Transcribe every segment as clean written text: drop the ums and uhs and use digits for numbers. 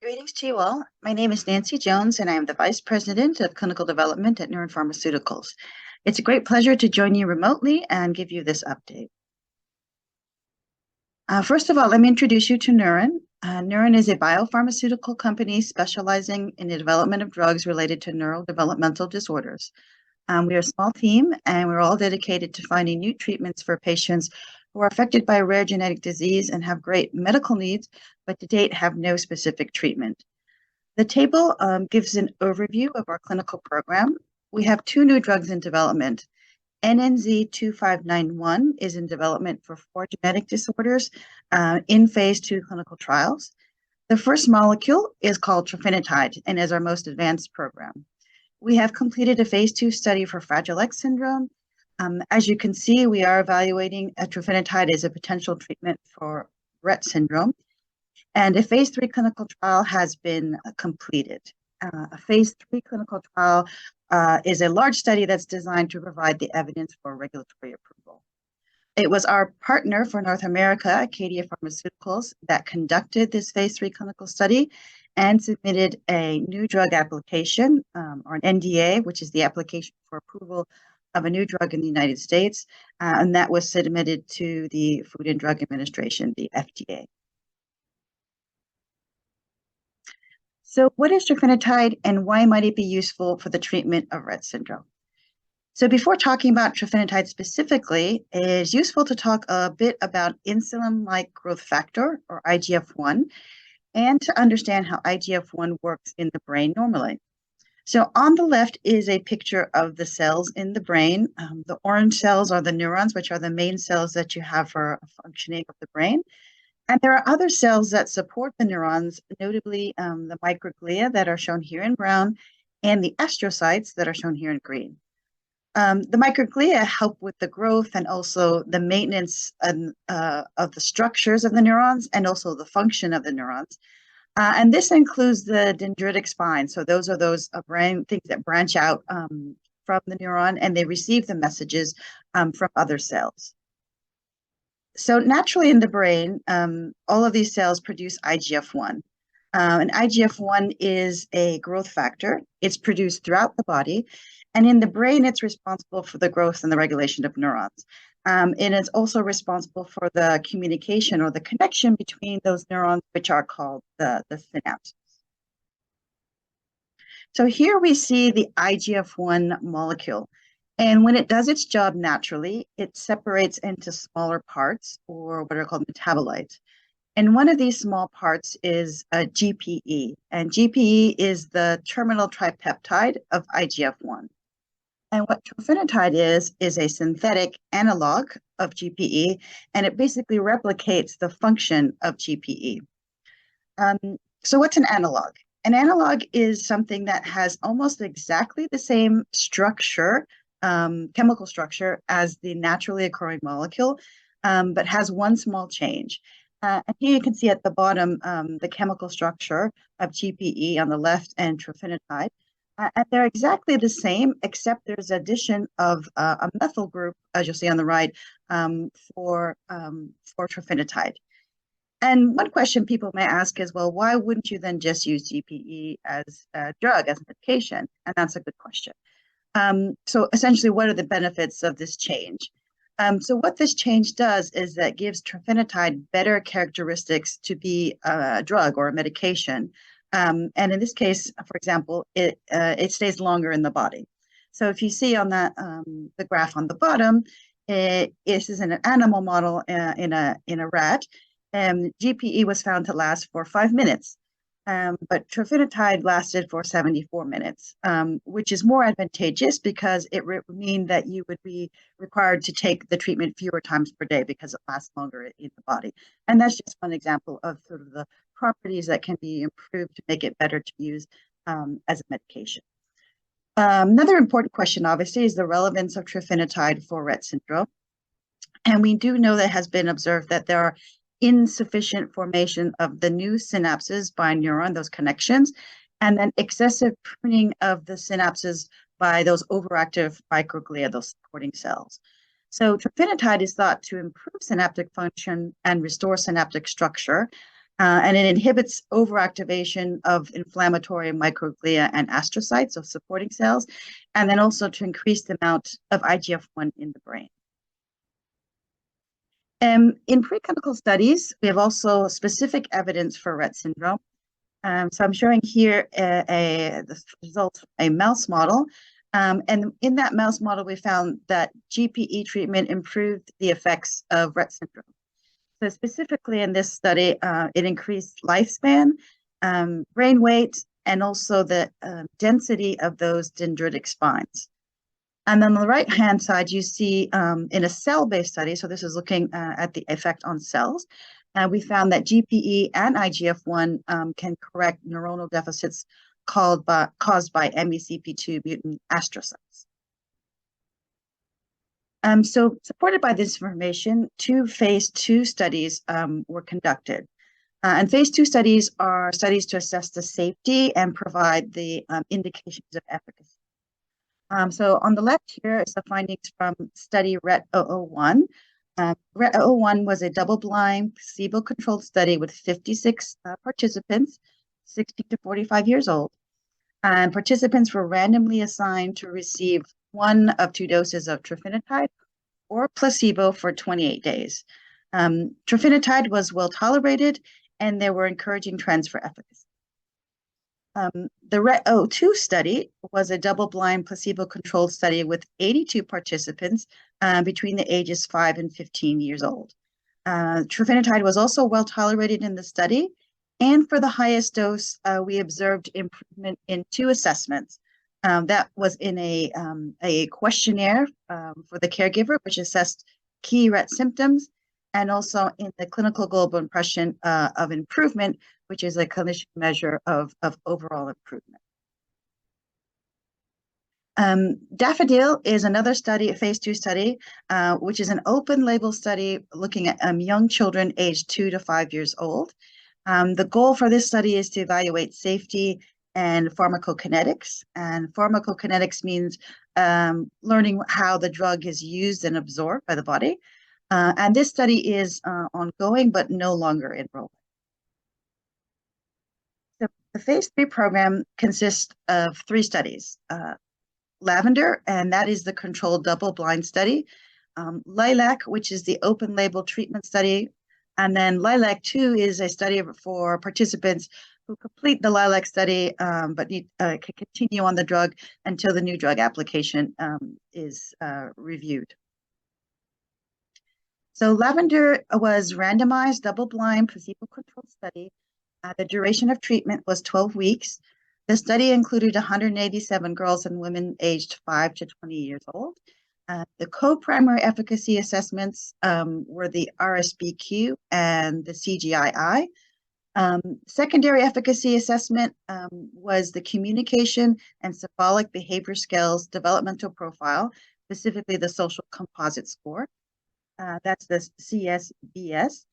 Greetings to you all. My name is Nancy Jones, and I am the Vice President of Clinical Development at Neuren Pharmaceuticals. It's a great pleasure to join you remotely and give you this update. First of all, let me introduce you to Neuren. Neuren is a biopharmaceutical company specializing in the development of drugs related to neurodevelopmental disorders. We are a small team, and we're all dedicated to finding new treatments for patients who are affected by a rare genetic disease and have great medical needs, but to date have no specific treatment. The table gives an overview of our clinical program. We have two new drugs in development. NNZ-2591 is in development for 4 genetic disorders in phase 2 clinical trials. The first molecule is called Trofinetide and is our most advanced program. We have completed a phase 2 study for Fragile X syndrome. As you can see, we are evaluating Trofinetide as a potential treatment for Rett syndrome. And a phase 3 clinical trial has been completed. A phase 3 clinical trial is a large study that's designed to provide the evidence for regulatory approval. It was our partner for North America, Acadia Pharmaceuticals, that conducted this phase 3 clinical study and submitted a new drug application, or an NDA, which is the application for approval of a new drug in the United States, and that was submitted to the Food and Drug Administration, the FDA. So what is trofinetide and why might it be useful for the treatment of Rett syndrome? So before talking about trofinetide specifically, it is useful to talk a bit about insulin-like growth factor, or IGF-1, and to understand how IGF-1 works in the brain normally. So on the left is a picture of the cells in the brain. The orange cells are the neurons, which are the main cells that you have for functioning of the brain. And there are other cells that support the neurons, notably the microglia that are shown here in brown and the astrocytes that are shown here in green. The microglia help with the growth and also the maintenance of the structures of the neurons and also the function of the neurons. And this includes the dendritic spine. So those are those brain things that branch out from the neuron and they receive the messages from other cells. So naturally in the brain, all of these cells produce IGF-1. And IGF-1 is a growth factor. It's produced throughout the body. And in the brain, it's responsible for the growth and the regulation of neurons. And it's also responsible for the communication or the connection between those neurons, which are called the synapses. So here we see the IGF-1 molecule. And when it does its job naturally, it separates into smaller parts, or what are called metabolites. And one of these small parts is a GPE. And GPE is the terminal tripeptide of IGF-1. And what trofinetide is a synthetic analog of GPE, and it basically replicates the function of GPE. So what's an analog? An analog is something that has almost exactly the same structure, chemical structure, as the naturally occurring molecule, but has one small change. And here you can see at the bottom the chemical structure of GPE on the left and trofinetide. And they're exactly the same, except there's addition of a methyl group, as you'll see on the right, for trofinetide. And one question people may ask is, well, why wouldn't you then just use GPE as a drug, as a medication? And that's a good question. So essentially, what are the benefits of this change? So what this change does is that gives trofinetide better characteristics to be a drug or a medication. And in this case, for example, it stays longer in the body. So if you see on that the graph on the bottom, this is an animal model in a rat. GPE was found to last for 5 minutes, but trofinetide lasted for 74 minutes, which is more advantageous because it would mean that you would be required to take the treatment fewer times per day because it lasts longer in the body. And that's just one example of sort of the properties that can be improved to make it better to use as a medication. Another important question, obviously, is the relevance of trofinetide for Rett syndrome. And we do know that it has been observed that there are insufficient formation of the new synapses by neuron, those connections, and then excessive pruning of the synapses by those overactive microglia, those supporting cells. So trofinetide is thought to improve synaptic function and restore synaptic structure. And it inhibits overactivation of inflammatory microglia and astrocytes, so supporting cells, and then also to increase the amount of IGF-1 in the brain. In preclinical studies, we have also specific evidence for Rett syndrome. So I'm showing here the results from a mouse model. And in that mouse model, we found that GPE treatment improved the effects of Rett syndrome. So specifically in this study, it increased lifespan, brain weight, and also the density of those dendritic spines. And then on the right-hand side, you see in a cell-based study, so this is looking at the effect on cells, we found that GPE and IGF-1 can correct neuronal deficits caused by MECP2 mutant astrocytes. So supported by this information, 2 phase 2 studies were conducted. And phase 2 studies are studies to assess the safety and provide the indications of efficacy. So on the left here is the findings from study Rett 001. Rett 001 was a double-blind, placebo-controlled study with 56 participants, 60 to 45 years old. And participants were randomly assigned to receive 1 of 2 doses of trofinetide or placebo for 28 days. Trofinetide was well tolerated, and there were encouraging trends for efficacy. The Rett 02 study was a double-blind, placebo-controlled study with 82 participants between the ages 5 and 15 years old. Trofinetide was also well tolerated in the study, and for the highest dose, we observed improvement in 2 assessments. That was in a questionnaire for the caregiver, which assessed key Rett symptoms, and also in the clinical global impression of improvement, which is a clinician measure of overall improvement. Daffodil is another study, a phase 2 study, which is an open label study looking at young children aged 2 to 5 years old. The goal for this study is to evaluate safety and pharmacokinetics. And pharmacokinetics means learning how the drug is used and absorbed by the body. And this study is ongoing, but no longer enrolled. So the phase 3 program consists of 3 studies. Lavender, and that is the controlled double-blind study. Lilac, which is the open-label treatment study. And then Lilac-2 is a study for participants who complete the Lilac study but can continue on the drug until the new drug application is reviewed. So Lavender was randomized, double-blind, placebo-controlled study. The duration of treatment was 12 weeks. The study included 187 girls and women aged 5 to 20 years old. The co-primary efficacy assessments were the RSBQ and the CGI-I. Secondary efficacy assessment was the communication and symbolic behavior skills developmental profile, specifically the social composite score. That's the CSBS.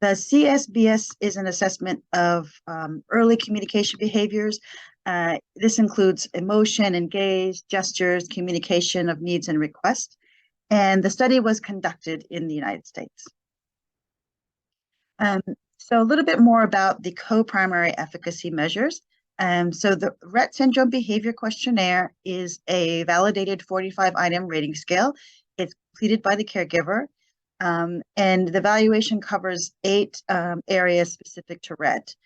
The CSBS is an assessment of early communication behaviors. This includes emotion, engage, gestures, communication of needs and requests. And the study was conducted in the United States. So a little bit more about the co-primary efficacy measures. So the Rett Syndrome Behavior Questionnaire is a validated 45-item rating scale. It's completed by the caregiver. And the evaluation covers 8 areas specific to Rett.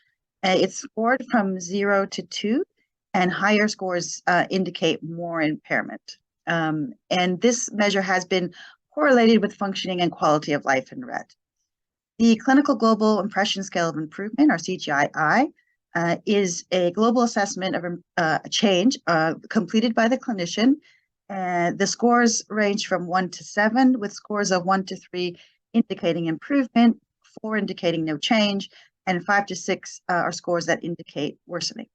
It's scored from 0 to 2, and higher scores indicate more impairment. And this measure has been correlated with functioning and quality of life in Rett. The Clinical Global Impression Scale of Improvement, or CGI-I, is a global assessment of change completed by the clinician. The scores range from 1 to 7, with scores of 1 to 3 indicating improvement, 4 indicating no change, and 5 to 6 are scores that indicate worsening.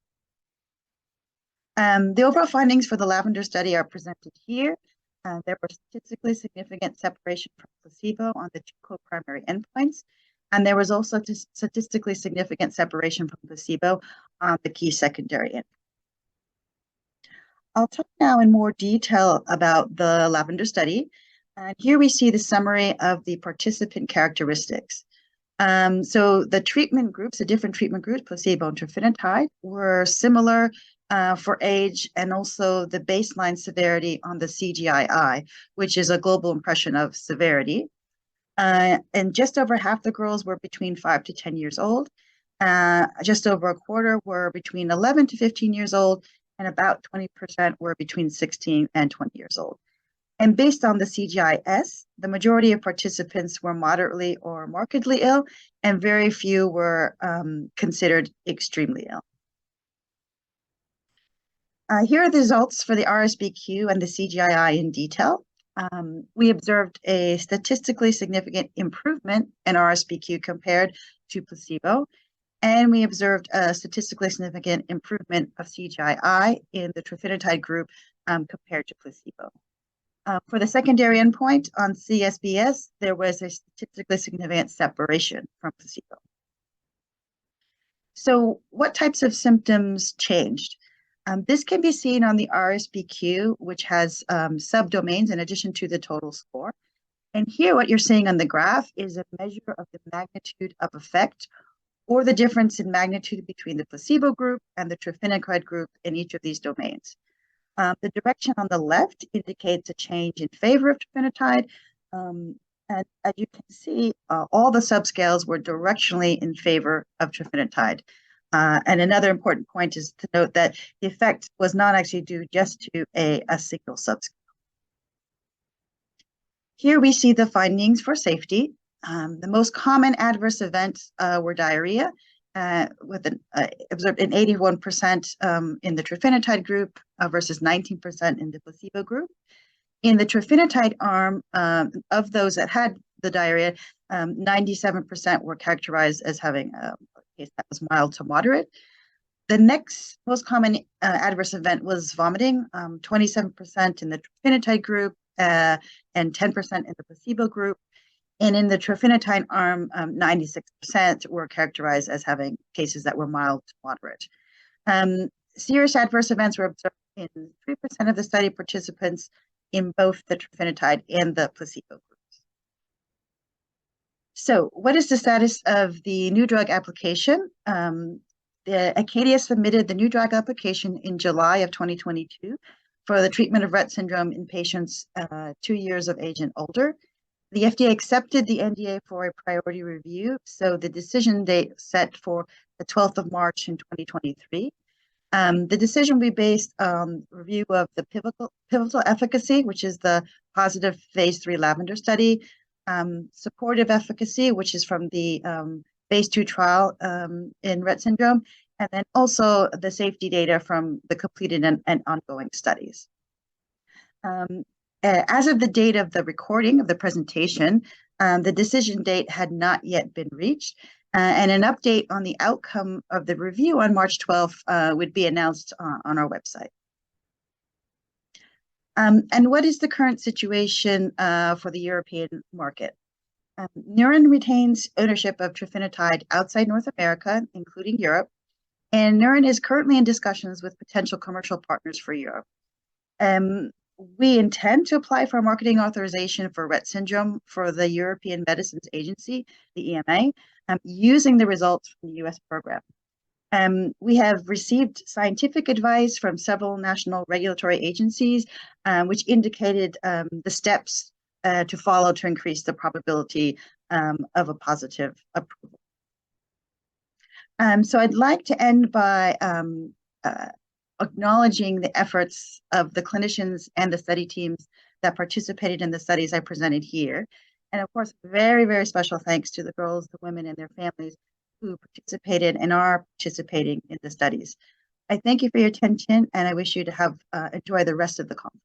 The overall findings for the Lavender study are presented here. There were statistically significant separation from placebo on the 2 co-primary endpoints, and there was also statistically significant separation from placebo on the key secondary endpoint. I'll talk now in more detail about the Lavender study. And here we see the summary of the participant characteristics. So the treatment groups, the different treatment groups, placebo and trofinetide, were similar for age and also the baseline severity on the CGI-I, which is a global impression of severity. And just over half the girls were between 5 to 10 years old. Just over a quarter were between 11 to 15 years old, and about 20% were between 16 and 20 years old. And based on the CGI-S, the majority of participants were moderately or markedly ill, and very few were considered extremely ill. Here are the results for the RSBQ and the CGI-I in detail. We observed a statistically significant improvement in RSBQ compared to placebo, and we observed a statistically significant improvement of CGI-I in the trofinetide group compared to placebo. For the secondary endpoint on CSBS, there was a statistically significant separation from placebo. So what types of symptoms changed? This can be seen on the RSBQ, which has subdomains in addition to the total score. And here what you're seeing on the graph is a measure of the magnitude of effect or the difference in magnitude between the placebo group and the trofinetide group in each of these domains. The direction on the left indicates a change in favor of trofinetide. And as you can see, all the subscales were directionally in favor of trofinetide. And another important point is to note that the effect was not actually due just to a single subscale. Here we see the findings for safety. The most common adverse events were diarrhea, observed in 81% in the trofinetide group versus 19% in the placebo group. In the trofinetide arm, of those that had the diarrhea, 97% were characterized as having a case that was mild to moderate. The next most common adverse event was vomiting, 27% in the trofinetide group and 10% in the placebo group. And in the trofinetide arm, 96% were characterized as having cases that were mild to moderate. Serious adverse events were observed in 3% of the study participants in both the trofinetide and the placebo groups. So what is the status of the new drug application? Acadia submitted the new drug application in July of 2022 for the treatment of Rett syndrome in patients 2 years of age and older. The FDA accepted the NDA for a priority review, so the decision date set for the 12th of March in 2023. The decision will be based on review of the pivotal efficacy, which is the positive phase 3 Lavender study, supportive efficacy, which is from the phase 2 trial in Rett syndrome, and then also the safety data from the completed and ongoing studies. As of the date of the recording of the presentation, the decision date had not yet been reached, and an update on the outcome of the review on March 12th would be announced on our website. And what is the current situation for the European market? Neuren retains ownership of trofinetide outside North America, including Europe, and Neuren is currently in discussions with potential commercial partners for Europe. We intend to apply for a marketing authorization for Rett syndrome for the European Medicines Agency, the EMA, using the results from the US program. We have received scientific advice from several national regulatory agencies, which indicated the steps to follow to increase the probability of a positive approval. So I'd like to end by acknowledging the efforts of the clinicians and the study teams that participated in the studies I presented here. And of course, very, very special thanks to the girls, the women, and their families who participated and are participating in the studies. I thank you for your attention, and I wish you to have enjoy the rest of the conference.